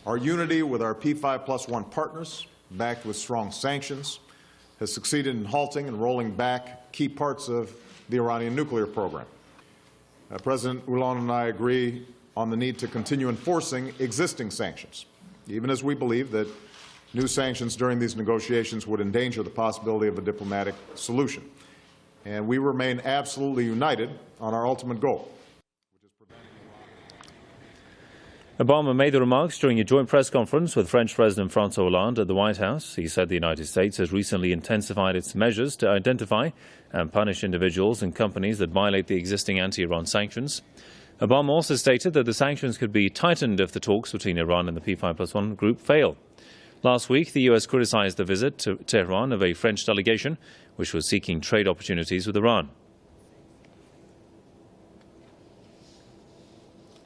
Our unity with our P5+1 partners, backed with strong sanctions, has succeeded in halting and rolling back key parts of the Iranian nuclear program. President Hollande and I agree on the need to continue enforcing existing sanctions, even as we believe that new sanctions during these negotiations would endanger the possibility of a diplomatic solution. And we remain absolutely united on our ultimate goal. Obama made the remarks during a joint press conference with French President François Hollande at the White House. He said the United States has recently intensified its measures to identify and punish individuals and companies that violate the existing anti-Iran sanctions. Obama also stated that the sanctions could be tightened if the talks between Iran and the P5+1 group fail. Last week, the U.S. criticized the visit to Tehran of a French delegation, which was seeking trade opportunities with Iran.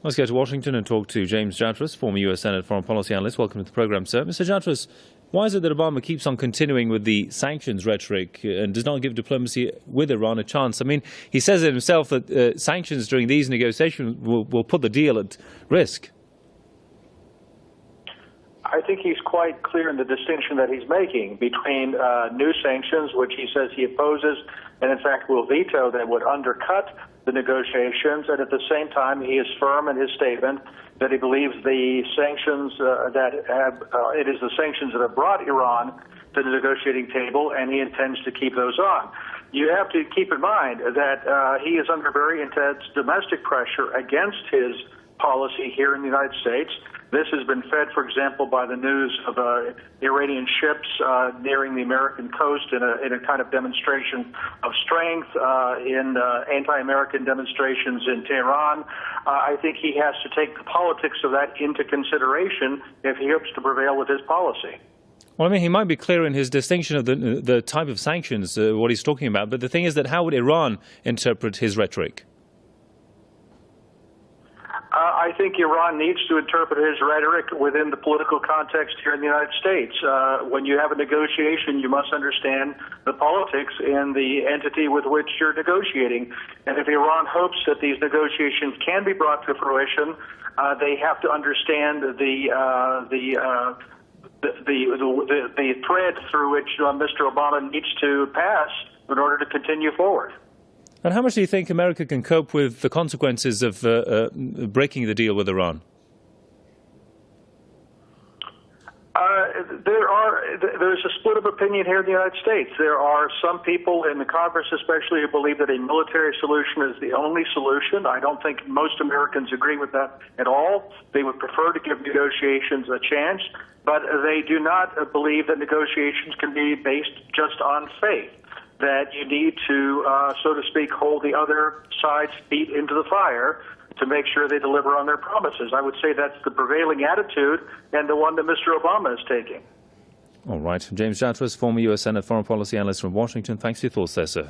Let's go to Washington and talk to James Jatras, former U.S. Senate foreign policy analyst. Welcome to the program, sir. Mr. Jatras, why is it that Obama keeps on continuing with the sanctions rhetoric and does not give diplomacy with Iran a chance? I mean, he says it himself that sanctions during these negotiations will put the deal at risk. I think he's quite clear in the distinction that he's making between new sanctions, which he says he opposes and, in fact, will veto, that would undercut the negotiations, and at the same time he is firm in his statement that he believes the sanctions it is the sanctions that have brought Iran to the negotiating table, and he intends to keep those on. You have to keep in mind that he is under very intense domestic pressure against his policy here in the United States. This has been fed, for example, by the news of Iranian ships nearing the American coast in a kind of demonstration of strength, in anti-American demonstrations in Tehran. I think he has to take the politics of that into consideration if he hopes to prevail with his policy. Well, I mean, he might be clear in his distinction of the type of sanctions, what he's talking about, but the thing is that how would Iran interpret his rhetoric? I think Iran needs to interpret his rhetoric within the political context here in the United States. When you have a negotiation, you must understand the politics in the entity with which you're negotiating. And if Iran hopes that these negotiations can be brought to fruition, they have to understand the thread through which Mr. Obama needs to pass in order to continue forward. And how much do you think America can cope with the consequences of breaking the deal with Iran? There's a split of opinion here in the United States. There are some people in the Congress especially who believe that a military solution is the only solution. I don't think most Americans agree with that at all. They would prefer to give negotiations a chance, but they do not believe that negotiations can be based just on faith, that you need to, so to speak, hold the other side's feet into the fire to make sure they deliver on their promises. I would say that's the prevailing attitude and the one that Mr. Obama is taking. All right. James Jatras, former U.S. Senate foreign policy analyst from Washington. Thanks for your thoughts there, sir.